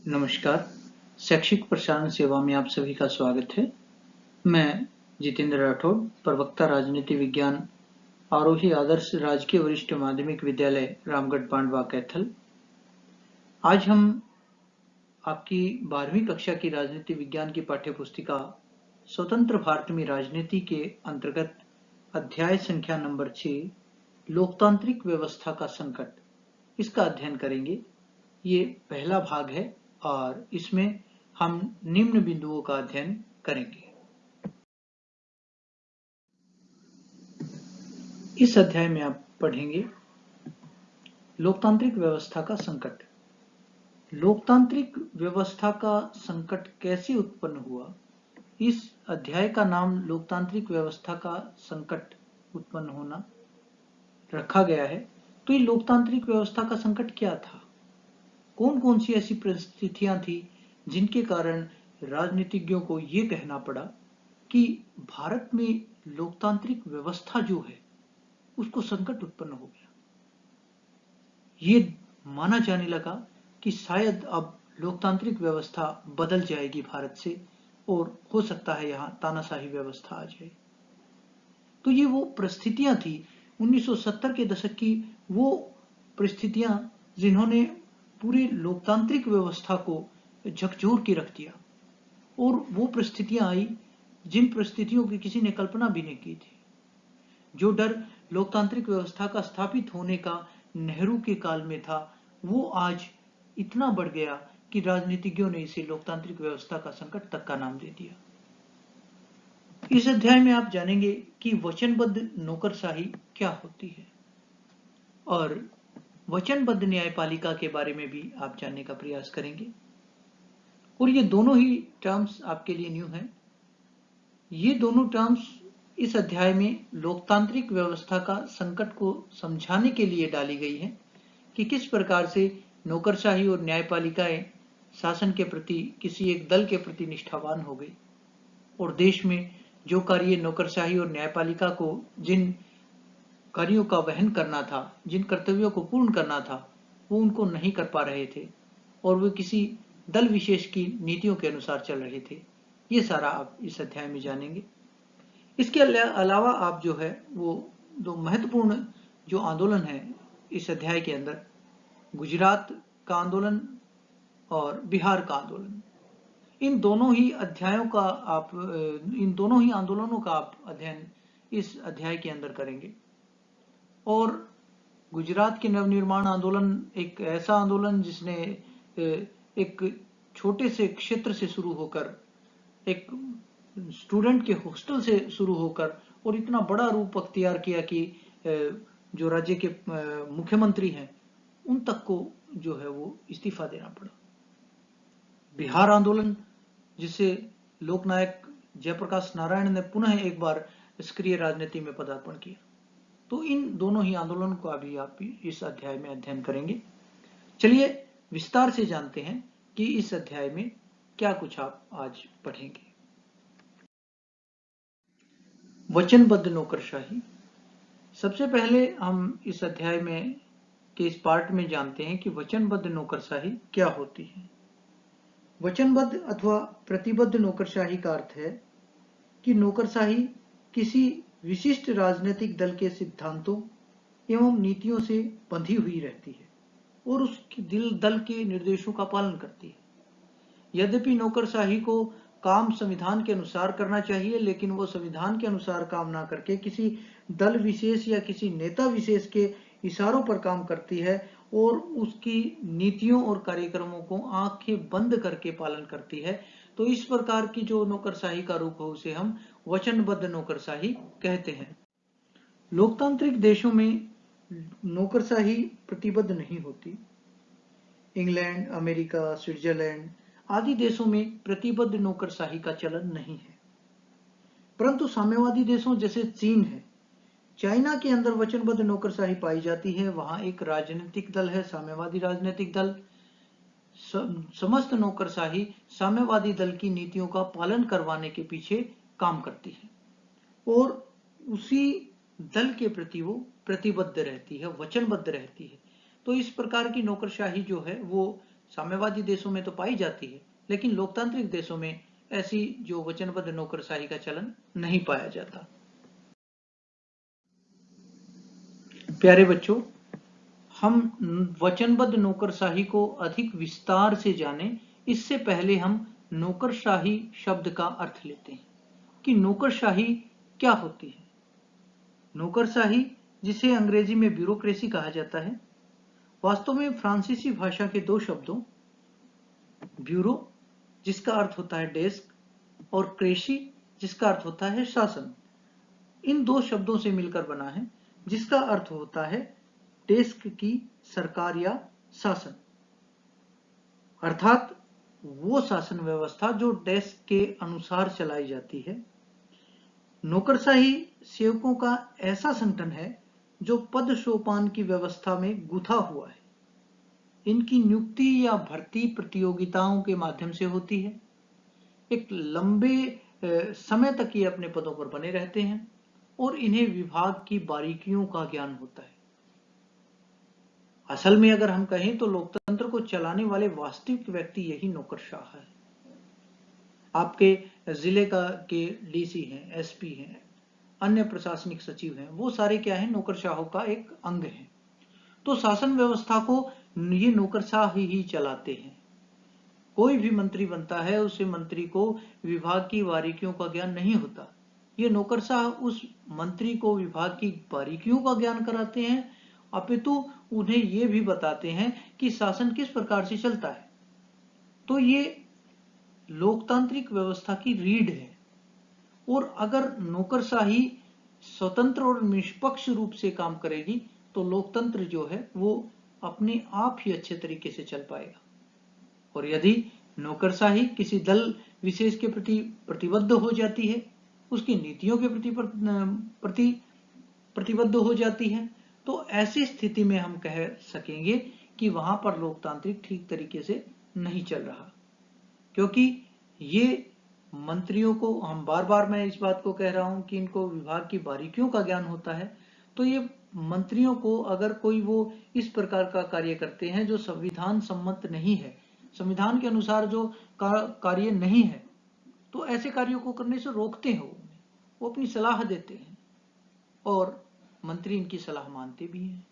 नमस्कार, शैक्षिक प्रसारण सेवा में आप सभी का स्वागत है। मैं जितेंद्र राठौड़, प्रवक्ता राजनीति विज्ञान, आरोही आदर्श राजकीय वरिष्ठ माध्यमिक विद्यालय रामगढ़ पांडवा कैथल। आज हम आपकी 12वीं कक्षा की राजनीति विज्ञान की पाठ्यपुस्तिका स्वतंत्र भारत में राजनीति के अंतर्गत अध्याय संख्या नंबर 6 लोकतांत्रिक व्यवस्था का संकट, इसका अध्ययन करेंगे। ये पहला भाग है और इसमें हम निम्न बिंदुओं का अध्ययन करेंगे। इस अध्याय में आप पढ़ेंगे लोकतांत्रिक व्यवस्था का संकट। लोकतांत्रिक व्यवस्था का संकट कैसे उत्पन्न हुआ? इस अध्याय का नाम लोकतांत्रिक व्यवस्था का संकट उत्पन्न होना रखा गया है। तो ये लोकतांत्रिक व्यवस्था का संकट क्या था? कौन कौन सी ऐसी परिस्थितियां थी जिनके कारण राजनीतिज्ञों को ये कहना पड़ा कि भारत में लोकतांत्रिक व्यवस्था जो है उसको संकट उत्पन्न हो गया। ये माना जाने लगा कि शायद अब लोकतांत्रिक व्यवस्था बदल जाएगी भारत से और हो सकता है यहाँ तानाशाही व्यवस्था आ जाए। तो ये वो परिस्थितियां थी 1970 के दशक की, वो परिस्थितियां जिन्होंने पूरी लोकतांत्रिक व्यवस्था को झकझोर के रख दिया। और वो परिस्थितियां आई जिन परिस्थितियों की किसी ने कल्पना भी नहीं की थी। जो डर लोकतांत्रिक व्यवस्था का स्थापित होने का नेहरू के काल में था, वो आज इतना बढ़ गया कि राजनीतिज्ञों ने इसे लोकतांत्रिक व्यवस्था का संकट तक का नाम दे दिया। इस अध्याय में आप जानेंगे कि वचनबद्ध नौकरशाही क्या होती है और वचनबद्ध न्यायपालिका के बारे में भी आप जानने का प्रयास करेंगे। और ये दोनों ही टर्म्स आपके लिए न्यू हैं। ये दोनों टर्म्स इस अध्याय में लोकतांत्रिक व्यवस्था का संकट को समझाने के लिए डाली गई है कि किस प्रकार से नौकरशाही और न्यायपालिकाएं शासन के प्रति किसी एक दल के प्रति निष्ठावान हो गई और देश में जो कार्य नौकरशाही और न्यायपालिका को जिन कार्यों का वहन करना था, जिन कर्तव्यों को पूर्ण करना था, वो उनको नहीं कर पा रहे थे और वे किसी दल विशेष की नीतियों के अनुसार चल रहे थे। ये सारा आप इस अध्याय में जानेंगे। इसके अलावा आप जो है वो दो महत्वपूर्ण जो आंदोलन है इस अध्याय के अंदर, गुजरात का आंदोलन और बिहार का आंदोलन, इन दोनों ही आंदोलनों का आप अध्ययन इस अध्याय के अंदर करेंगे। और गुजरात के नवनिर्माण आंदोलन एक ऐसा आंदोलन जिसने एक छोटे से क्षेत्र से शुरू होकर, एक स्टूडेंट के हॉस्टल से शुरू होकर और इतना बड़ा रूप अख्तियार किया कि जो राज्य के मुख्यमंत्री हैं उन तक को जो है वो इस्तीफा देना पड़ा। बिहार आंदोलन जिसे लोकनायक जयप्रकाश नारायण ने पुनः एक बार सक्रिय राजनीति में पदार्पण किया। तो इन दोनों ही आंदोलनों का भी आप इस अध्याय में अध्ययन करेंगे। चलिए विस्तार से जानते हैं कि इस अध्याय में क्या कुछ आप आज पढ़ेंगे। वचनबद्ध नौकरशाही। सबसे पहले हम इस अध्याय में के इस पार्ट में जानते हैं कि वचनबद्ध नौकरशाही क्या होती है। वचनबद्ध अथवा प्रतिबद्ध नौकरशाही का अर्थ है कि नौकरशाही किसी विशिष्ट राजनीतिक दल के सिद्धांतों एवं नीतियों से बंधी हुई रहती है और उस दल के निर्देशों का पालन करती है। यद्यपि नौकरशाही को काम संविधान के अनुसार करना चाहिए, लेकिन वो संविधान के अनुसार काम ना करके किसी दल विशेष या किसी नेता विशेष के इशारों पर काम करती है और उसकी नीतियों और कार्यक्रमों को आंखें बंद करके पालन करती है। तो इस प्रकार की जो नौकरशाही का रूप है उसे हम वचनबद्ध नौकरशाही कहते हैं। लोकतांत्रिक देशों में नौकरशाही प्रतिबद्ध नहीं होती। इंग्लैंड, अमेरिका, स्विट्जरलैंड आदि देशों में प्रतिबद्ध नौकरशाही का चलन नहीं है, परंतु साम्यवादी देशों जैसे चीन है, चाइना के अंदर वचनबद्ध नौकरशाही पाई जाती है। वहां एक राजनीतिक दल है, साम्यवादी राजनीतिक दल। समस्त नौकरशाही साम्यवादी दल की नीतियों का पालन करवाने के पीछे काम करती है और उसी दल के प्रति वो प्रतिबद्ध रहती है, वचनबद्ध रहती है। तो इस प्रकार की नौकरशाही जो है वो साम्यवादी देशों में तो पाई जाती है, लेकिन लोकतांत्रिक देशों में ऐसी जो वचनबद्ध नौकरशाही का चलन नहीं पाया जाता। प्यारे बच्चों, हम वचनबद्ध नौकरशाही को अधिक विस्तार से जानें, इससे पहले हम नौकरशाही शब्द का अर्थ लेते हैं कि नौकरशाही क्या होती है। नौकरशाही, जिसे अंग्रेजी में ब्यूरोक्रेसी कहा जाता है, वास्तव में फ्रांसीसी भाषा के दो शब्दों ब्यूरो, जिसका अर्थ होता है डेस्क, और क्रेशी, जिसका अर्थ होता है शासन, इन दो शब्दों से मिलकर बना है, जिसका अर्थ होता है डेस्क की सरकार या शासन, अर्थात वो शासन व्यवस्था जो डेस्क के अनुसार चलाई जाती है। नौकरशाही सेवकों का ऐसा संगठन है जो पद सोपान की व्यवस्था में गुथा हुआ है। इनकी नियुक्ति या भर्ती प्रतियोगिताओं के माध्यम से होती है। एक लंबे समय तक ये अपने पदों पर बने रहते हैं और इन्हें विभाग की बारीकियों का ज्ञान होता है। असल में अगर हम कहें तो लोकतंत्र को चलाने वाले वास्तविक व्यक्ति यही नौकरशाह है। आपके जिले के डीसी हैं, एसपी हैं, अन्य प्रशासनिक सचिव हैं, वो सारे क्या हैं? नौकरशाहों का एक अंग है। तो शासन व्यवस्था को ये नौकरशाह ही चलाते हैं। कोई भी मंत्री बनता है, उसे मंत्री को विभाग की बारीकियों का ज्ञान नहीं होता। ये नौकरशाह उस मंत्री को विभाग की बारीकियों का ज्ञान कराते हैं, अपितु उन्हें ये भी बताते हैं कि शासन किस प्रकार से चलता है। तो ये लोकतांत्रिक व्यवस्था की रीढ़ है। और अगर नौकरशाही स्वतंत्र और निष्पक्ष रूप से काम करेगी तो लोकतंत्र जो है वो अपने आप ही अच्छे तरीके से चल पाएगा। और यदि नौकरशाही किसी दल विशेष के प्रति प्रतिबद्ध हो जाती है, उसकी नीतियों के प्रति प्रतिबद्ध हो जाती है, तो ऐसी स्थिति में हम कह सकेंगे कि वहां पर लोकतांत्रिक ठीक तरीके से नहीं चल रहा। क्योंकि ये मंत्रियों को, हम बार बार मैं इस बात को कह रहा हूं कि इनको विभाग की बारीकियों का ज्ञान होता है, तो ये मंत्रियों को अगर कोई वो इस प्रकार का कार्य करते हैं जो संविधान सम्मत नहीं है, संविधान के अनुसार जो कार्य नहीं है, तो ऐसे कार्यों को करने से रोकते हैं। वो अपनी सलाह देते हैं और मंत्री इनकी सलाह मानते भी हैं।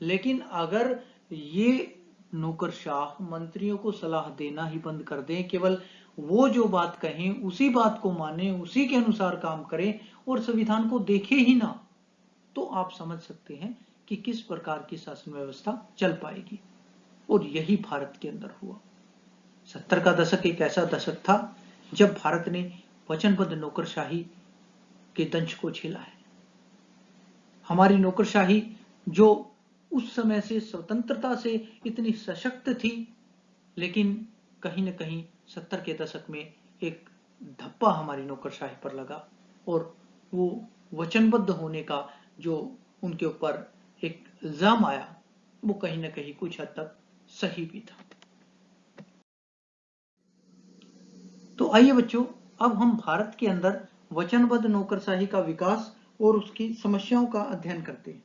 लेकिन अगर ये नौकरशाह मंत्रियों को सलाह देना ही बंद कर दें, केवल वो जो बात कहें उसी बात को माने, उसी के अनुसार काम करें और संविधान को देखे ही ना, तो आप समझ सकते हैं कि किस प्रकार की शासन व्यवस्था चल पाएगी। और यही भारत के अंदर हुआ। 70 का दशक एक ऐसा दशक था जब भारत ने वचनबद्ध नौकरशाही के दंश को झेला है। हमारी नौकरशाही जो उस समय से स्वतंत्रता से इतनी सशक्त थी, लेकिन कहीं न कहीं 70 के दशक में एक धब्बा हमारी नौकरशाही पर लगा और वो वचनबद्ध होने का जो उनके ऊपर एक इल्जाम आया, वो कहीं न कहीं कुछ हद तक सही भी था। तो आइए बच्चों, अब हम भारत के अंदर वचनबद्ध नौकरशाही का विकास और उसकी समस्याओं का अध्ययन करते हैं।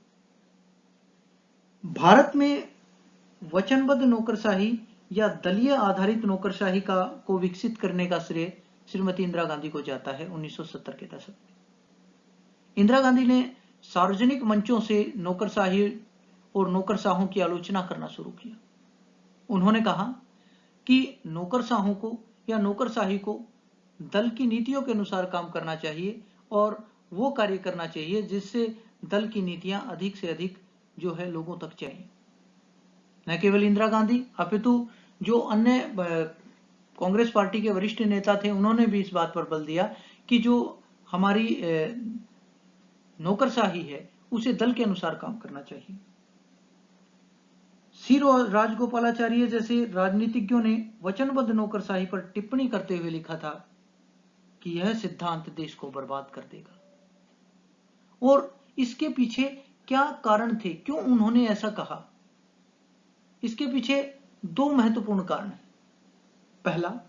भारत में वचनबद्ध नौकरशाही या दलीय आधारित नौकरशाही को विकसित करने का श्रेय श्रीमती इंदिरा गांधी को जाता है 1970 के दशक में। इंदिरा गांधी ने सार्वजनिक मंचों से नौकरशाही और नौकरशाहों की आलोचना करना शुरू किया। उन्होंने कहा कि नौकरशाहों को या नौकरशाही को दल की नीतियों के अनुसार काम करना चाहिए और वो कार्य करना चाहिए जिससे दल की नीतियां अधिक से अधिक जो है लोगों तक जाएं। न केवल इंदिरा गांधी अपितु जो अन्य कांग्रेस पार्टी के वरिष्ठ नेता थे, उन्होंने भी इस बात पर बल दिया कि जो हमारी नौकरशाही है उसे दल के अनुसार काम करना चाहिए। सी राजगोपालाचार्य जैसे राजनीतिज्ञों ने वचनबद्ध नौकरशाही पर टिप्पणी करते हुए लिखा था कि यह सिद्धांत देश को बर्बाद कर देगा। और इसके पीछे क्या कारण थे, क्यों उन्होंने ऐसा कहा? इसके पीछे दो महत्वपूर्ण कारण हैं। पहला,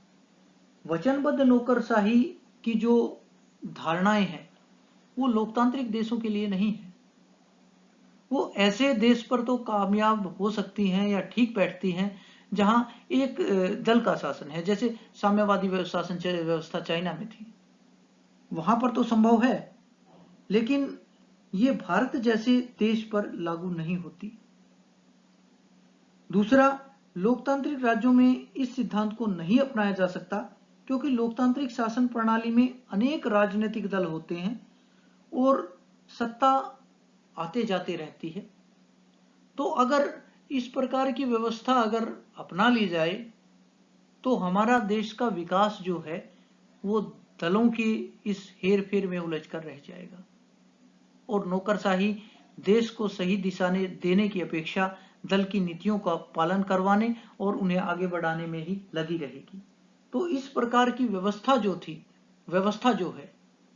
वचनबद्ध नौकरशाही की जो धारणाएं हैं वो लोकतांत्रिक देशों के लिए नहीं है। वो ऐसे देश पर तो कामयाब हो सकती हैं या ठीक बैठती हैं जहां एक दल का शासन है, जैसे साम्यवादी शासन व्यवस्था चाइना में थी, वहां पर तो संभव है, लेकिन ये भारत जैसे देश पर लागू नहीं होती। दूसरा, लोकतांत्रिक राज्यों में इस सिद्धांत को नहीं अपनाया जा सकता, क्योंकि लोकतांत्रिक शासन प्रणाली में अनेक राजनीतिक दल होते हैं और सत्ता आते जाते रहती है। तो अगर इस प्रकार की व्यवस्था अगर अपना ली जाए तो हमारा देश का विकास जो है वो दलों की इस हेर फेर में उलझ कर रह जाएगा, और नौकरशाही देश को सही दिशा देने की अपेक्षा दल की नीतियों का पालन करवाने और उन्हें आगे बढ़ाने में ही लगी रहेगी। तो इस प्रकार की व्यवस्था जो है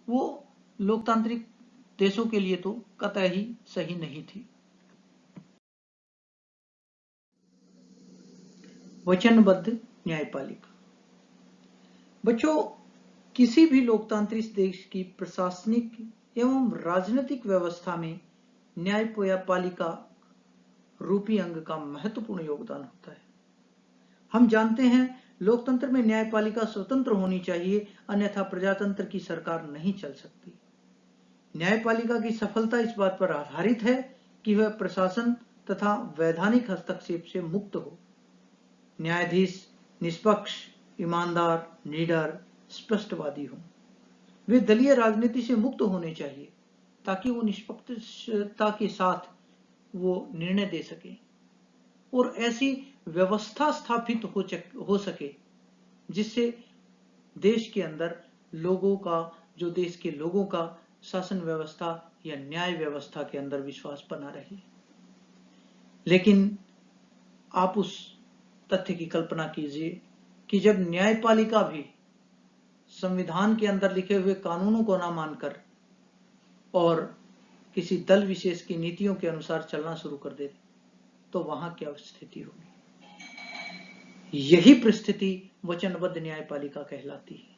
वो लोकतांत्रिक देशों के लिए तो कतई सही नहीं थी। वचनबद्ध न्यायपालिका। बच्चों, किसी भी लोकतांत्रिक देश की प्रशासनिक एवं राजनीतिक व्यवस्था में न्यायपालिका रूपी अंग का महत्वपूर्ण योगदान होता है। हम जानते हैं लोकतंत्र में न्यायपालिका स्वतंत्र होनी चाहिए, अन्यथा प्रजातंत्र की सरकार नहीं चल सकती। न्यायपालिका की सफलता इस बात पर आधारित है कि वह प्रशासन तथा वैधानिक हस्तक्षेप से मुक्त हो। न्यायाधीश निष्पक्ष, ईमानदार, निडर, स्पष्टवादी हों। वे दलीय राजनीति से मुक्त होने चाहिए ताकि वो निष्पक्षता के साथ वो निर्णय दे सके और ऐसी व्यवस्था स्थापित हो सके जिससे देश के अंदर देश के लोगों का शासन व्यवस्था या न्याय व्यवस्था के अंदर विश्वास बना रहे। लेकिन आप उस तथ्य की कल्पना कीजिए कि जब न्यायपालिका भी संविधान के अंदर लिखे हुए कानूनों को ना मानकर और किसी दल विशेष की नीतियों के अनुसार चलना शुरू कर दे तो वहां क्या स्थिति होगी। यही परिस्थिति वचनबद्ध न्यायपालिका कहलाती है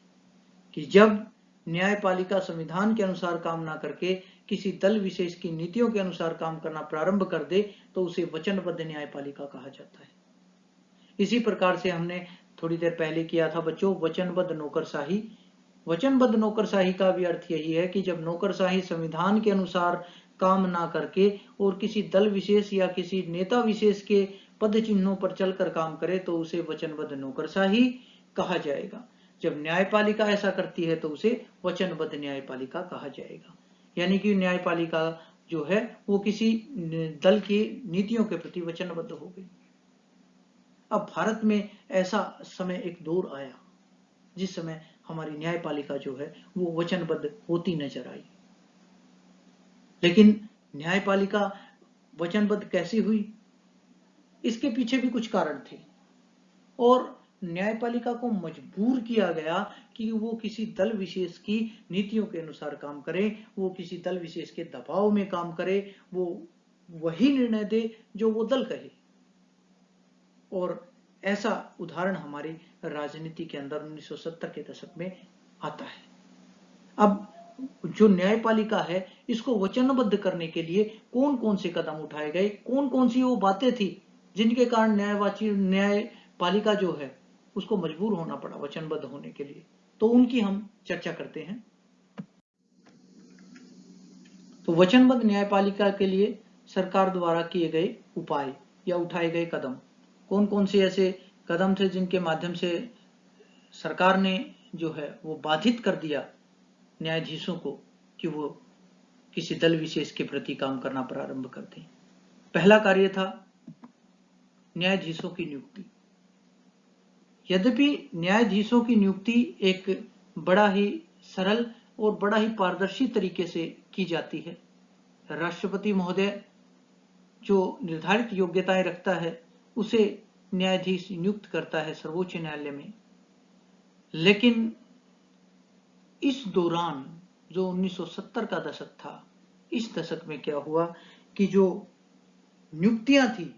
कि जब न्यायपालिका संविधान के अनुसार काम ना करके किसी दल विशेष की नीतियों के अनुसार काम करना प्रारंभ कर दे तो उसे वचनबद्ध न्यायपालिका कहा जाता है। इसी प्रकार से हमने थोड़ी देर पहले किया था बच्चों वचनबद्ध नौकरशाही। वचनबद्ध नौकरशाही का भी अर्थ यही है कि जब नौकरशाही संविधान के अनुसार काम ना करके और किसी दल विशेष या किसी नेता विशेष के पद चिन्हों पर चलकर काम करे तो उसे वचनबद्ध नौकरशाही कहा जाएगा। जब न्यायपालिका ऐसा करती है तो उसे वचनबद्ध न्यायपालिका कहा जाएगा। यानी कि न्यायपालिका जो है वो किसी दल की नीतियों के प्रति वचनबद्ध हो गई। अब भारत में ऐसा समय एक दौर आया जिस समय हमारी न्यायपालिका जो है वो वचनबद्ध होती नजर आई। लेकिन न्यायपालिका वचनबद्ध कैसी हुई, इसके पीछे भी कुछ कारण थे और न्यायपालिका को मजबूर किया गया कि वो किसी दल विशेष की नीतियों के अनुसार काम करे, वो किसी दल विशेष के दबाव में काम करे, वो वही निर्णय दे जो वो दल कहे। और ऐसा उदाहरण हमारी राजनीति के अंदर 1970 के दशक में आता है। अब जो न्यायपालिका है इसको वचनबद्ध करने के लिए कौन कौन से कदम उठाए गए, कौन कौन सी वो बातें थी जिनके कारण न्यायपालिका जो है उसको मजबूर होना पड़ा वचनबद्ध होने के लिए, तो उनकी हम चर्चा करते हैं। तो वचनबद्ध न्यायपालिका के लिए सरकार द्वारा किए गए उपाय या उठाए गए कदम कौन कौन से ऐसे कदम थे जिनके माध्यम से सरकार ने जो है वो बाधित कर दिया न्यायाधीशों को कि वो किसी दल विशेष के प्रति काम करना प्रारंभ कर दें। पहला कार्य था न्यायाधीशों की नियुक्ति। यद्यपि न्यायाधीशों की नियुक्ति एक बड़ा ही सरल और बड़ा ही पारदर्शी तरीके से की जाती है, राष्ट्रपति महोदय जो निर्धारित योग्यताएं रखता है उसे न्यायाधीश नियुक्त करता है सर्वोच्च न्यायालय में। लेकिन इस दौरान जो 1970 का दशक था, इस दशक में क्या हुआ कि जो नियुक्तियां थी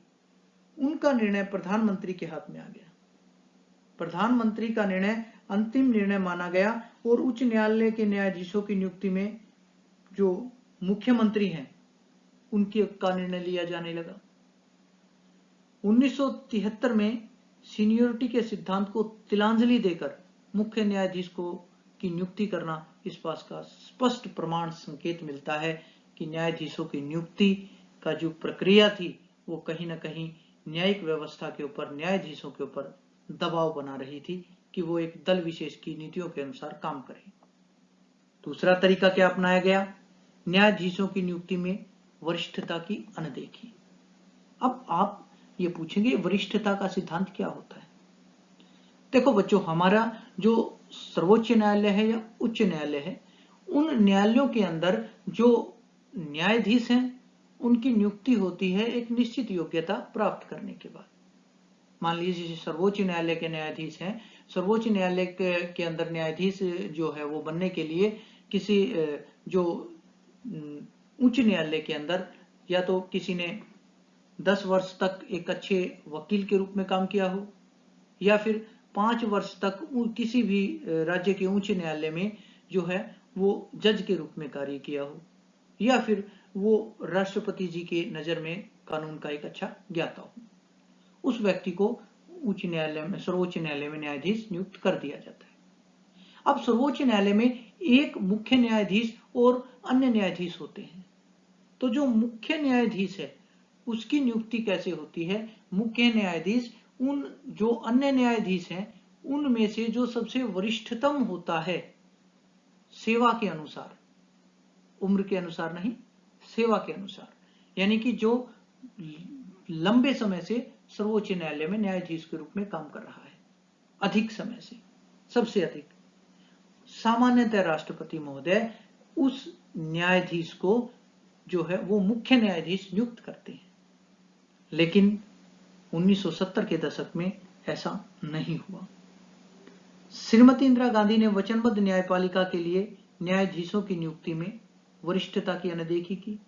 उनका निर्णय प्रधानमंत्री के हाथ में आ गया। प्रधानमंत्री का निर्णय अंतिम निर्णय माना गया और उच्च न्यायालय के न्यायाधीशों की नियुक्ति में जो मुख्यमंत्री हैं उनके का निर्णय लिया जाने लगा। 1973 में सीनियोरिटी के सिद्धांत को तिलांजलि देकर मुख्य न्यायाधीश को की नियुक्ति करना इस बात का स्पष्ट प्रमाण संकेत मिलता है कि न्यायाधीशों की नियुक्ति का जो प्रक्रिया थी वो कहीं न कहीं न्यायिक व्यवस्था के ऊपर, न्यायाधीशों के ऊपर दबाव बना रही थी कि वो एक दल विशेष की नीतियों के अनुसार काम करें। दूसरा तरीका क्या अपनाया गया? न्यायाधीशों की नियुक्ति में वरिष्ठता की अनदेखी। अब आप ये पूछेंगे वरिष्ठता का सिद्धांत क्या होता है? देखो बच्चों, हमारा जो सर्वोच्च न्यायालय है या उच्च न्यायालय है, उन न्यायालयों के अंदर जो न्यायाधीश हैं उनकी नियुक्ति होती है एक निश्चित योग्यता प्राप्त करने के बाद। मान लीजिए सर्वोच्च न्यायालय के न्यायाधीश हैं, सर्वोच्च न्यायालय के अंदर न्यायाधीश जो है वो बनने के लिए किसी जो उच्च न्यायालय के अंदर या तो किसी ने 10 वर्ष तक एक अच्छे वकील के रूप में काम किया हो, या फिर 5 वर्ष तक किसी भी राज्य के उच्च न्यायालय में जो है वो जज के रूप में कार्य किया हो, या फिर वो राष्ट्रपति जी के नजर में कानून का एक अच्छा ज्ञाता हो। उस व्यक्ति को उच्च न्यायालय में, सर्वोच्च न्यायालय में न्यायाधीश नियुक्त कर दिया जाता है। अब सर्वोच्च न्यायालय में एक मुख्य न्यायाधीश और अन्य न्यायाधीश होते हैं। तो जो मुख्य न्यायाधीश है उसकी नियुक्ति कैसे होती है? मुख्य न्यायाधीश उन जो अन्य न्यायाधीश हैं उनमें से जो सबसे वरिष्ठतम होता है, सेवा के अनुसार, उम्र के अनुसार नहीं, सेवा के अनुसार, यानी कि जो लंबे समय से सर्वोच्च न्यायालय में न्यायाधीश के रूप में काम कर रहा है, अधिक समय से, सबसे अधिक, सामान्यतः राष्ट्रपति महोदय उस न्यायाधीश को जो है वो मुख्य न्यायाधीश नियुक्त करते हैं। लेकिन 1970 के दशक में ऐसा नहीं हुआ। श्रीमती इंदिरा गांधी ने वचनबद्ध न्यायपालिका के लिए न्यायाधीशों की नियुक्ति में वरिष्ठता की अनदेखी की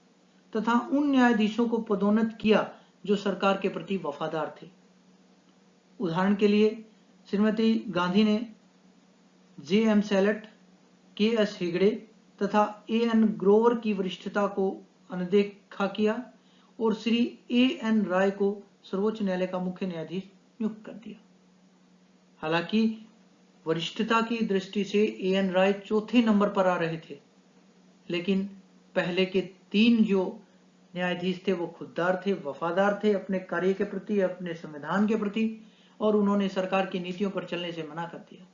तथा उन न्यायाधीशों को पदोन्नत किया जो सरकार के प्रति वफादार थे। उदाहरण के लिए श्रीमती गांधी ने J.M. Select, K.S. हेगड़े तथा A.N. ग्रोवर की वरिष्ठता को अनदेखा किया और श्री A.N. राय को सर्वोच्च न्यायालय का मुख्य न्यायाधीश नियुक्त कर दिया। हालांकि वरिष्ठता की दृष्टि से A.N. राय चौथे नंबर पर आ रहे थे, लेकिन पहले के 3 जो न्यायाधीश थे वो खुददार थे, वफादार थे अपने कार्य के प्रति, अपने संविधान के प्रति, और उन्होंने सरकार की नीतियों पर चलने से मना कर दिया।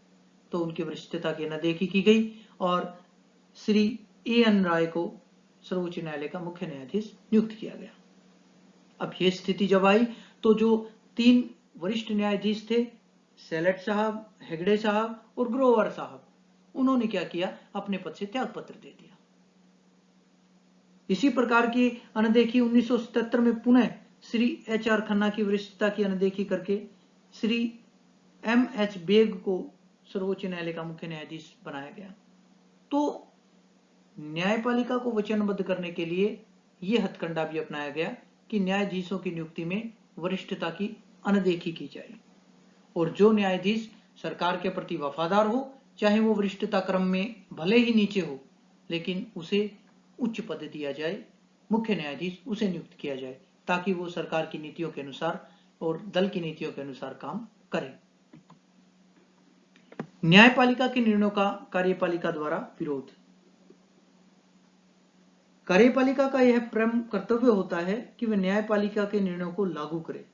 तो उनकी वरिष्ठता की अनदेखी की गई और श्री A.N. राय को सर्वोच्च न्यायालय का मुख्य न्यायाधीश नियुक्त किया गया। अब ये स्थिति जब आई तो जो 3 वरिष्ठ न्यायाधीश थे, सेलेट साहब, हेगड़े साहब और ग्रोवर साहब, उन्होंने क्या किया? अपने पद से त्यागपत्र दे दिया। इसी प्रकार की अनदेखी 1977 में पुनः श्री H.R. खन्ना की वरिष्ठता की अनदेखी करके श्री M.H. बेग को सर्वोच्च न्यायालय का मुख्य न्यायाधीश बनाया गया। तो न्यायपालिका को वचनबद्ध करने के लिए यह हथकंडा भी अपनाया गया कि न्यायाधीशों की नियुक्ति में वरिष्ठता की अनदेखी की जाए और जो न्यायाधीश सरकार के प्रति वफादार हो, चाहे वो वरिष्ठता क्रम में भले ही नीचे हो, लेकिन उसे उच्च पद दिया जाए, मुख्य न्यायाधीश उसे नियुक्त किया जाए, ताकि वो सरकार की नीतियों के अनुसार और दल की नीतियों के अनुसार काम करे। न्यायपालिका के निर्णयों का कार्यपालिका द्वारा विरोध। कार्यपालिका का यह परम कर्तव्य होता है कि वह न्यायपालिका के निर्णयों को लागू करे,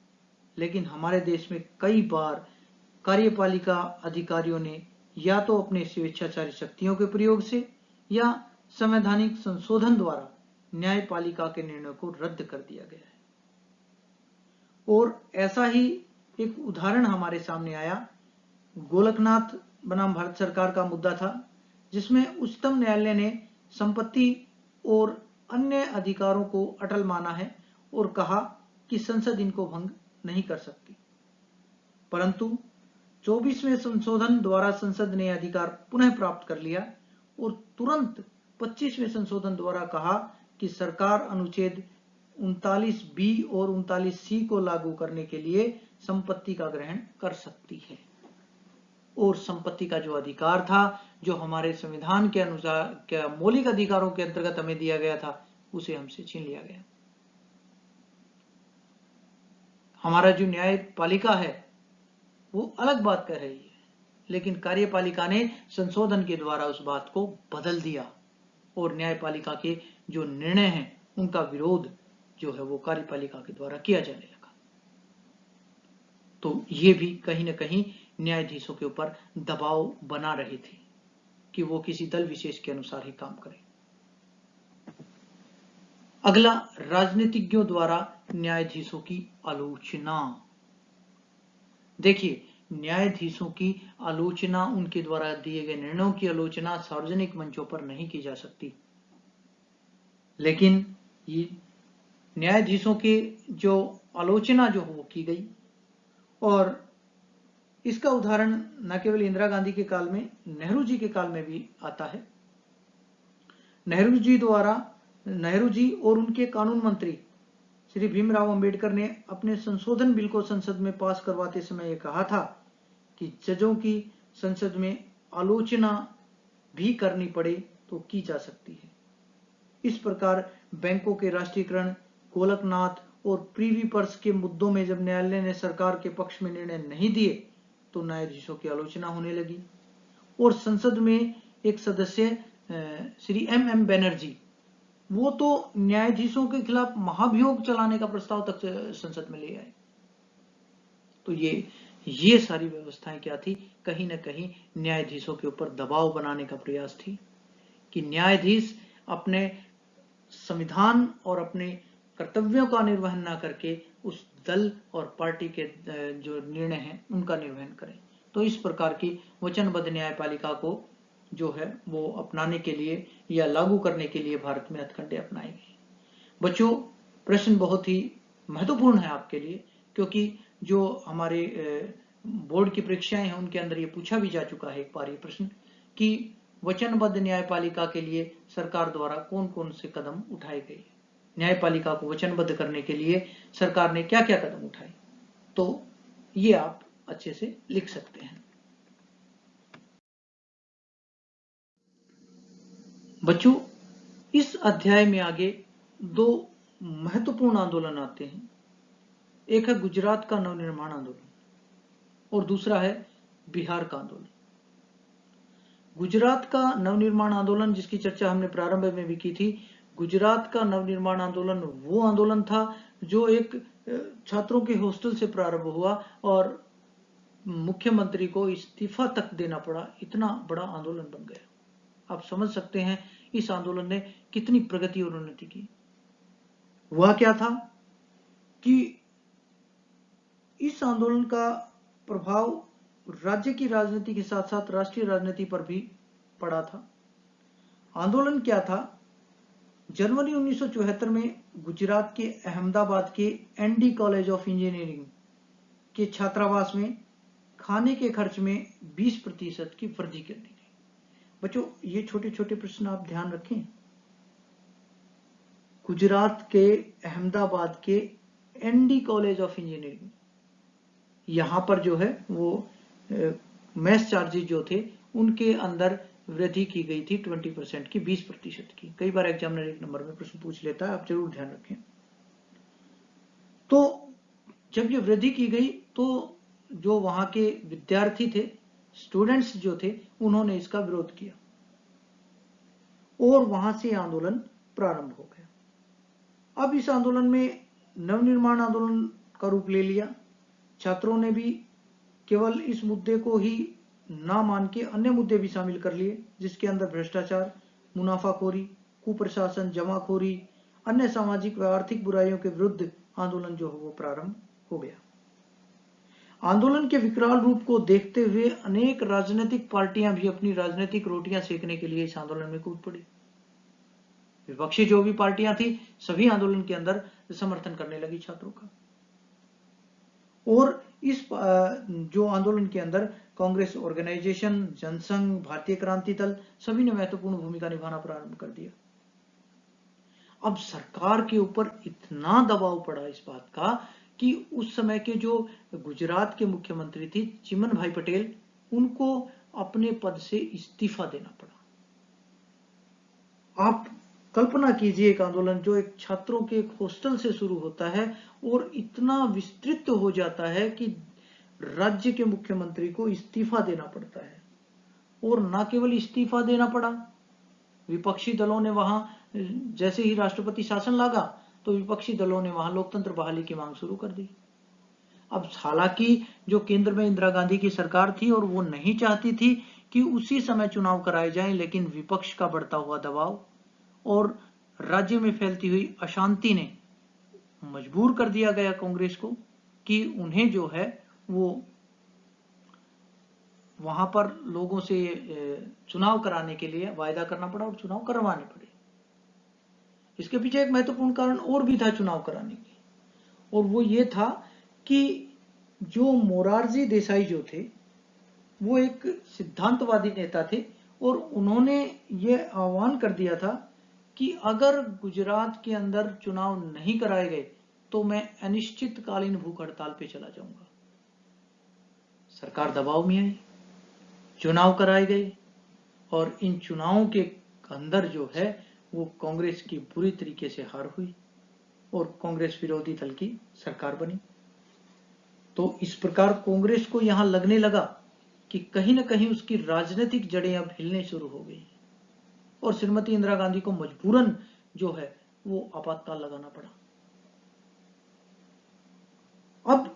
लेकिन हमारे देश में कई बार कार्यपालिका अधिकारियों ने या तो अपने स्वेच्छाचारी शक्तियों के प्रयोग से या संवैधानिक संशोधन द्वारा न्यायपालिका के निर्णय को रद्द कर दिया गया है। और ऐसा ही एक उदाहरण हमारे सामने आया, गोलकनाथ बनाम भारत सरकार का मुद्दा था, जिसमें उच्चतम न्यायालय ने संपत्ति और अन्य अधिकारों को अटल माना है और कहा कि संसद इनको भंग नहीं कर सकती। परंतु 24वें संशोधन द्वारा संसद ने अधिकार पुनः प्राप्त कर लिया और तुरंत 25वें संशोधन द्वारा कहा कि सरकार अनुच्छेद 39B और 39C को लागू करने के लिए संपत्ति का ग्रहण कर सकती है और संपत्ति का जो अधिकार था, जो हमारे संविधान के अनुसार क्या मौलिक अधिकारों के अंतर्गत हमें दिया गया था, उसे हमसे छीन लिया गया। हमारा जो न्यायपालिका है वो अलग बात कह रही है, लेकिन कार्यपालिका ने संशोधन के द्वारा उस बात को बदल दिया और न्यायपालिका के जो निर्णय हैं उनका विरोध जो है वो कार्यपालिका के द्वारा किया जाने लगा। तो ये भी कहीं ना कहीं न्यायाधीशों के ऊपर दबाव बना रहे थे कि वो किसी दल विशेष के अनुसार ही काम करें। अगला, राजनीतिज्ञों द्वारा न्यायाधीशों की आलोचना। देखिए, न्यायाधीशों की आलोचना, उनके द्वारा दिए गए निर्णयों की आलोचना सार्वजनिक मंचों पर नहीं की जा सकती, लेकिन ये न्यायाधीशों की जो आलोचना जो वो की गई, और इसका उदाहरण न केवल इंदिरा गांधी के काल में, नेहरू जी के काल में भी आता है। नेहरू जी और उनके कानून मंत्री श्री भीमराव अंबेडकर ने अपने संशोधन बिल को संसद में पास करवाते समय यह कहा था कि जजों की संसद में आलोचना भी करनी पड़े तो की जा सकती है। इस प्रकार बैंकों के राष्ट्रीयकरण, गोलकनाथ और प्रीवी पर्स के मुद्दों में जब न्यायालय ने सरकार के पक्ष में निर्णय नहीं दिए तो न्यायाधीशों की आलोचना होने लगी, और संसद में एक सदस्य श्री एम बनर्जी, वो तो न्यायाधीशों के खिलाफ महाभियोग चलाने का प्रस्ताव तक संसद में ले आए। तो ये सारी व्यवस्थाएं क्या थी, कहीं ना कहीं न्यायाधीशों के ऊपर दबाव बनाने का प्रयास थी कि न्यायाधीश अपने संविधान और अपने कर्तव्यों का निर्वहन ना करके उस दल और पार्टी के जो निर्णय हैं उनका निर्वहन करें। तो इस प्रकार की वचनबद्ध न्यायपालिका को जो है वो अपनाने के लिए या लागू करने के लिए भारत में हथकंडे अपनाए गए। बच्चों, प्रश्न बहुत ही महत्वपूर्ण है आपके लिए, क्योंकि जो हमारे बोर्ड की परीक्षाएं हैं उनके अंदर ये पूछा भी जा चुका है एक बार ये प्रश्न कि वचनबद्ध न्यायपालिका के लिए सरकार द्वारा कौन कौन से कदम उठाए गए, न्यायपालिका को वचनबद्ध करने के लिए सरकार ने क्या क्या कदम उठाए। तो ये आप अच्छे से लिख सकते हैं। बच्चों, इस अध्याय में आगे दो महत्वपूर्ण आंदोलन आते हैं। एक है गुजरात का नवनिर्माण आंदोलन और दूसरा है बिहार का आंदोलन। गुजरात का नवनिर्माण आंदोलन, जिसकी चर्चा हमने प्रारंभ में भी की थी, गुजरात का नवनिर्माण आंदोलन वो आंदोलन था जो एक छात्रों के हॉस्टल से प्रारंभ हुआ और मुख्यमंत्री को इस्तीफा तक देना पड़ा, इतना बड़ा आंदोलन बन गया। आप समझ सकते हैं इस आंदोलन ने कितनी प्रगति और उन्नति की। हुआ क्या था कि इस आंदोलन का प्रभाव राज्य की राजनीति के साथ साथ राष्ट्रीय राजनीति पर भी पड़ा था। आंदोलन क्या था? जनवरी 1974 में गुजरात के अहमदाबाद के एनडी कॉलेज ऑफ इंजीनियरिंग के छात्रावास में खाने के खर्च में 20% की वृद्धि कर दी गई। बच्चों, ये छोटे छोटे प्रश्न आप ध्यान रखें। गुजरात के अहमदाबाद के एनडी कॉलेज ऑफ इंजीनियरिंग, यहां पर जो है वो मेस चार्जेस जो थे उनके अंदर वृद्धि की गई थी 20% की, 20% की। कई बार एग्जामिनर एक नंबर में प्रश्न पूछ लेता है, आप जरूर ध्यान रखें। तो जब ये वृद्धि की गई तो जो वहां के विद्यार्थी थे, स्टूडेंट्स जो थे, उन्होंने इसका विरोध किया और वहां से आंदोलन प्रारंभ हो गया। अब इस आंदोलन में नवनिर्माण आंदोलन का रूप ले लिया। छात्रों ने भी केवल इस मुद्दे को ही ना मान के अन्य मुद्दे भी शामिल कर लिए, जिसके अंदर भ्रष्टाचार, मुनाफाखोरी, कुप्रशासन, जमाखोरी, अन्य सामाजिक व आर्थिक बुराइयों के विरुद्ध आंदोलन जो है वो प्रारंभ हो गया। आंदोलन के विकराल रूप को देखते हुए अनेक राजनीतिक पार्टियां भी अपनी राजनीतिक रोटियां सेकने के लिए इस आंदोलन में कूद पड़ी। विपक्षी जो भी पार्टियां थी सभी आंदोलन के अंदर समर्थन करने लगी छात्रों का। और इस जो आंदोलन के अंदर कांग्रेस ऑर्गेनाइजेशन, जनसंघ, भारतीय क्रांति दल सभी ने महत्वपूर्ण भूमिका निभाना प्रारंभ कर दिया। अब सरकार के ऊपर इतना दबाव पड़ा इस बात का कि उस समय के जो गुजरात के मुख्यमंत्री थी चिमन भाई पटेल, उनको अपने पद से इस्तीफा देना पड़ा। आप कल्पना कीजिए एक आंदोलन जो एक छात्रों के एक हॉस्टल से शुरू होता है और इतना विस्तृत हो जाता है कि राज्य के मुख्यमंत्री को इस्तीफा देना पड़ता है। और न केवल इस्तीफा देना पड़ा, विपक्षी दलों ने वहां, जैसे ही राष्ट्रपति शासन लगा तो विपक्षी दलों ने वहां लोकतंत्र बहाली की मांग शुरू कर दी। अब हालांकि जो केंद्र में इंदिरा गांधी की सरकार थी और वो नहीं चाहती थी कि उसी समय चुनाव कराए जाएं, लेकिन विपक्ष का बढ़ता हुआ दबाव और राज्य में फैलती हुई अशांति ने मजबूर कर दिया गया कांग्रेस को कि उन्हें जो है वो वहां पर लोगों से चुनाव कराने के लिए वायदा करना पड़ा और चुनाव करवाने पड़े। इसके पीछे एक महत्वपूर्ण कारण और भी था चुनाव कराने की, और वो ये था कि जो मोरारजी देसाई जो थे वो एक सिद्धांतवादी नेता थे और उन्होंने ये आह्वान कर दिया था कि अगर गुजरात के अंदर चुनाव नहीं कराए गए तो मैं अनिश्चितकालीन भूख हड़ताल पे चला जाऊंगा। सरकार दबाव में आई, चुनाव कराए गए और इन चुनावों के अंदर जो है वो कांग्रेस की बुरी तरीके से हार हुई और कांग्रेस विरोधी दल की सरकार बनी। तो इस प्रकार कांग्रेस को यहां लगने लगा कि कहीं ना कहीं उसकी राजनीतिक जड़ें अब हिलने शुरू हो गई और श्रीमती इंदिरा गांधी को मजबूरन जो है वो आपातकाल लगाना पड़ा। अब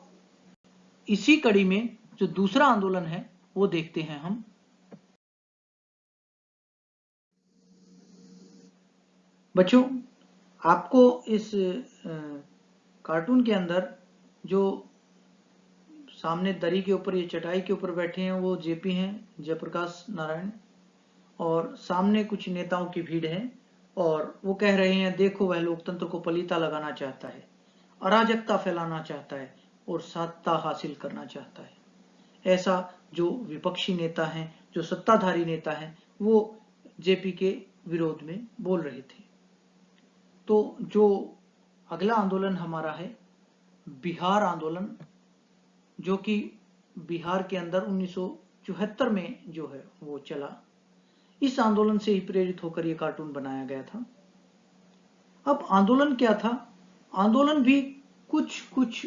इसी कड़ी में जो दूसरा आंदोलन है वो देखते हैं हम। बच्चों, आपको इस कार्टून के अंदर जो सामने दरी के ऊपर, ये चटाई के ऊपर बैठे हैं वो जेपी हैं, जयप्रकाश नारायण, और सामने कुछ नेताओं की भीड़ है और वो कह रहे हैं देखो वह लोकतंत्र को पलीता लगाना चाहता है, अराजकता फैलाना चाहता है और सत्ता हासिल करना चाहता है। ऐसा जो विपक्षी नेता हैं, जो सत्ताधारी नेता हैं, वो जेपी के विरोध में बोल रहे थे। तो जो अगला आंदोलन हमारा है बिहार आंदोलन, जो कि बिहार के अंदर 1974 में जो है वो चला। इस आंदोलन से ही प्रेरित होकर यह कार्टून बनाया गया था। अब आंदोलन क्या था? आंदोलन भी कुछ कुछ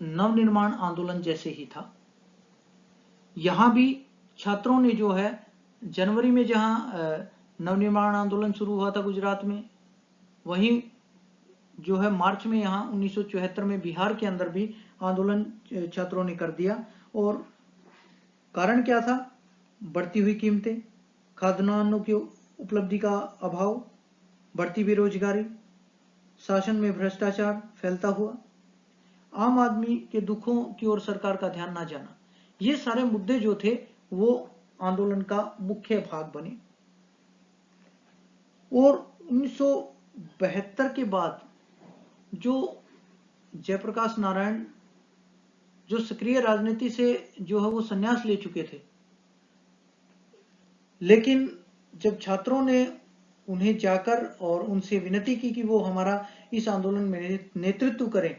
नवनिर्माण आंदोलन जैसे ही था। यहां भी छात्रों ने जो है जनवरी में जहां नवनिर्माण आंदोलन शुरू हुआ था गुजरात में, वहीं जो है मार्च में यहां 1974 में बिहार के अंदर भी आंदोलन छात्रों ने कर दिया। और कारण क्या था? बढ़ती हुई कीमतें, खाद्यान्नों की उपलब्धि का अभाव, बढ़ती बेरोजगारी, शासन में भ्रष्टाचार फैलता हुआ, आम आदमी के दुखों की ओर सरकार का ध्यान न जाना, ये सारे मुद्दे जो थे वो आंदोलन का मुख्य भाग बने। और 1972 के बाद जो जयप्रकाश नारायण जो सक्रिय राजनीति से जो है वो संन्यास ले चुके थे, लेकिन जब छात्रों ने उन्हें जाकर और उनसे विनती की कि वो हमारा इस आंदोलन में नेतृत्व करें,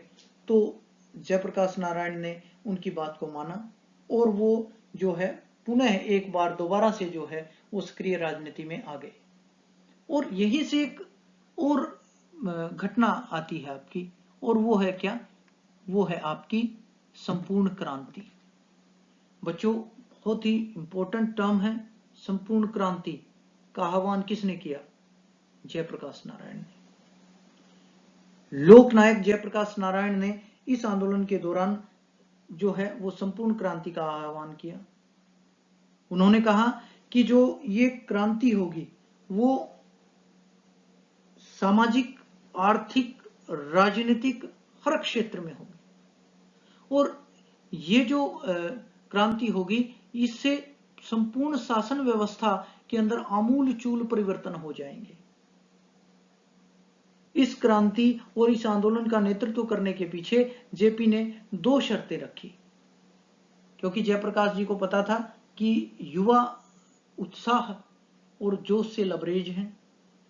तो जयप्रकाश नारायण ने उनकी बात को माना और वो जो है पुनः एक बार दोबारा से जो है वो सक्रिय राजनीति में आ गए। और यहीं से एक और घटना आती है आपकी, और वो है क्या? वो है आपकी संपूर्ण क्रांति। बच्चों, बहुत ही इंपॉर्टेंट टर्म है संपूर्ण क्रांति का आह्वान किसने किया? जयप्रकाश नारायण ने। लोकनायक जयप्रकाश नारायण ने इस आंदोलन के दौरान जो है वो संपूर्ण क्रांति का आह्वान किया। उन्होंने कहा कि जो ये क्रांति होगी वो सामाजिक, आर्थिक, राजनीतिक हर क्षेत्र में होगी और ये जो क्रांति होगी इससे संपूर्ण शासन व्यवस्था के अंदर आमूल चूल परिवर्तन हो जाएंगे। इस क्रांति और इस आंदोलन का नेतृत्व करने के पीछे जेपी ने 2 शर्तें रखी, क्योंकि जयप्रकाश जी को पता था कि युवा उत्साह और जोश से लबरेज हैं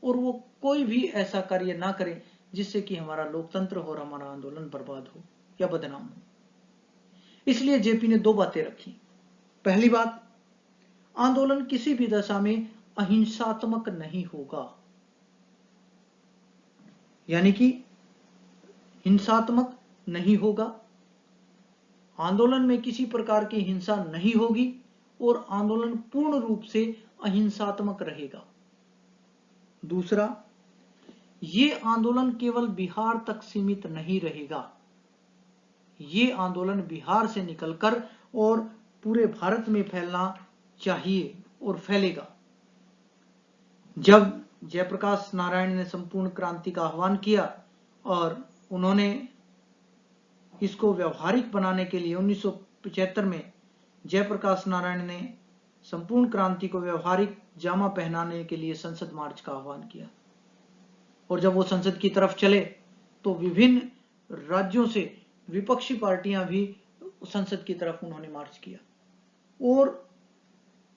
और वो कोई भी ऐसा कार्य ना करें जिससे कि हमारा लोकतंत्र और हमारा आंदोलन बर्बाद हो या बदनाम हो। इसलिए जेपी ने 2 बातें रखी। पहली बात, आंदोलन किसी भी दशा में अहिंसात्मक नहीं होगा, यानी कि हिंसात्मक नहीं होगा। आंदोलन में किसी प्रकार की हिंसा नहीं होगी और आंदोलन पूर्ण रूप से अहिंसात्मक रहेगा। दूसरा, ये आंदोलन केवल बिहार तक सीमित नहीं रहेगा, ये आंदोलन बिहार से निकलकर और पूरे भारत में फैलना चाहिए और फैलेगा। जब जयप्रकाश नारायण ने संपूर्ण क्रांति का आह्वान किया और उन्होंने इसको व्यवहारिक बनाने के लिए 1975 में जयप्रकाश नारायण ने संपूर्ण क्रांति को व्यवहारिक जामा पहनाने के लिए संसद मार्च का आह्वान किया, और जब वो संसद की तरफ चले तो विभिन्न राज्यों से विपक्षी पार्टियां भी संसद की तरफ उन्होंने मार्च किया, और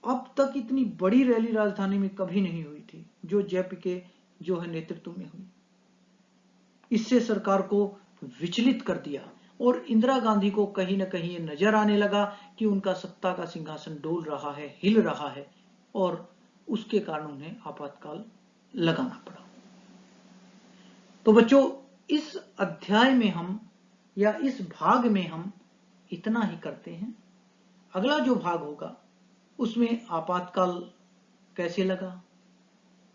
अब तक इतनी बड़ी रैली राजधानी में कभी नहीं हुई थी जो जेपी के जो है नेतृत्व में हुई। इससे सरकार को विचलित कर दिया और इंदिरा गांधी को कहीं न कहीं ये नजर आने लगा कि उनका सत्ता का सिंहासन डोल रहा है, हिल रहा है, और उसके कारण उन्हें आपातकाल लगाना पड़ा। तो बच्चों, इस अध्याय में हम या इस भाग में हम इतना ही करते हैं। अगला जो भाग होगा उसमें आपातकाल कैसे लगा,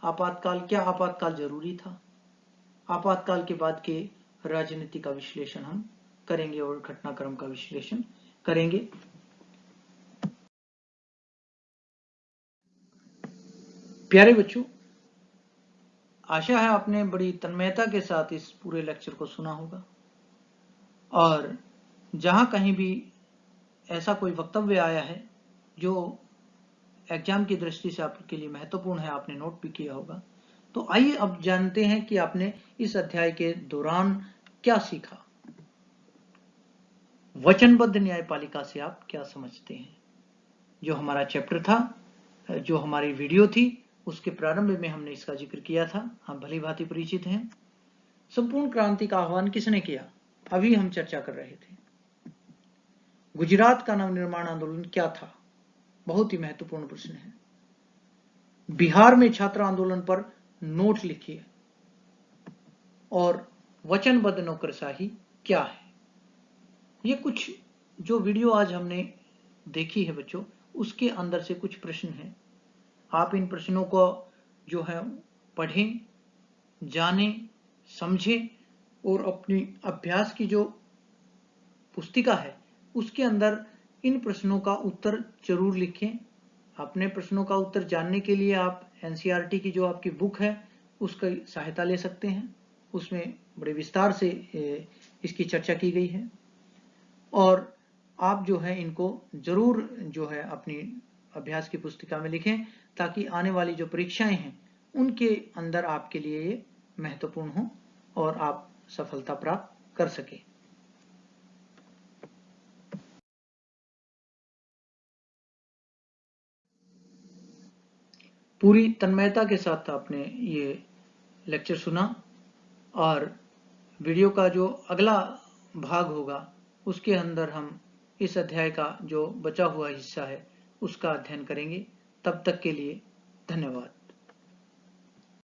आपातकाल, क्या आपातकाल जरूरी था, आपातकाल के बाद के राजनीति का विश्लेषण हम करेंगे और घटनाक्रम का विश्लेषण करेंगे। प्यारे बच्चों, आशा है आपने बड़ी तन्मयता के साथ इस पूरे लेक्चर को सुना होगा, और जहां कहीं भी ऐसा कोई वक्तव्य आया है जो एग्जाम की दृष्टि से आपके लिए महत्वपूर्ण है, आपने नोट भी किया होगा, तो आइए अब जानते हैं कि आपने इस अध्याय के दौरान क्या सीखा। वचनबद्ध न्यायपालिका से आप क्या समझते हैं? जो हमारा चैप्टर था, जो हमारी वीडियो थी, उसके प्रारंभ में हमने इसका जिक्र किया था, हम भली भांति परिचित हैं। संपूर्ण क्रांति का आह्वान किसने किया, अभी हम चर्चा कर रहे थे। गुजरात का नवनिर्माण आंदोलन क्या था, बहुत ही महत्वपूर्ण प्रश्न है। बिहार में छात्र आंदोलन पर नोट लिखिए, और वचनबद्ध नौकरशाही क्या है। ये कुछ जो वीडियो आज हमने देखी है बच्चों, उसके अंदर से कुछ प्रश्न हैं। आप इन प्रश्नों को जो है पढ़ें, जानें, समझें, और अपनी अभ्यास की जो पुस्तिका है उसके अंदर इन प्रश्नों का उत्तर जरूर लिखें। अपने प्रश्नों का उत्तर जानने के लिए आप एनसीईआरटी की जो आपकी बुक है उसकी सहायता ले सकते हैं, उसमें बड़े विस्तार से इसकी चर्चा की गई है, और आप जो है इनको जरूर जो है अपनी अभ्यास की पुस्तिका में लिखें, ताकि आने वाली जो परीक्षाएं हैं उनके अंदर आपके लिए ये महत्वपूर्ण हो और आप सफलता प्राप्त कर सकें। पूरी तन्मयता के साथ आपने ये लेक्चर सुना, और वीडियो का जो अगला भाग होगा उसके अंदर हम इस अध्याय का जो बचा हुआ हिस्सा है उसका अध्ययन करेंगे। तब तक के लिए धन्यवाद।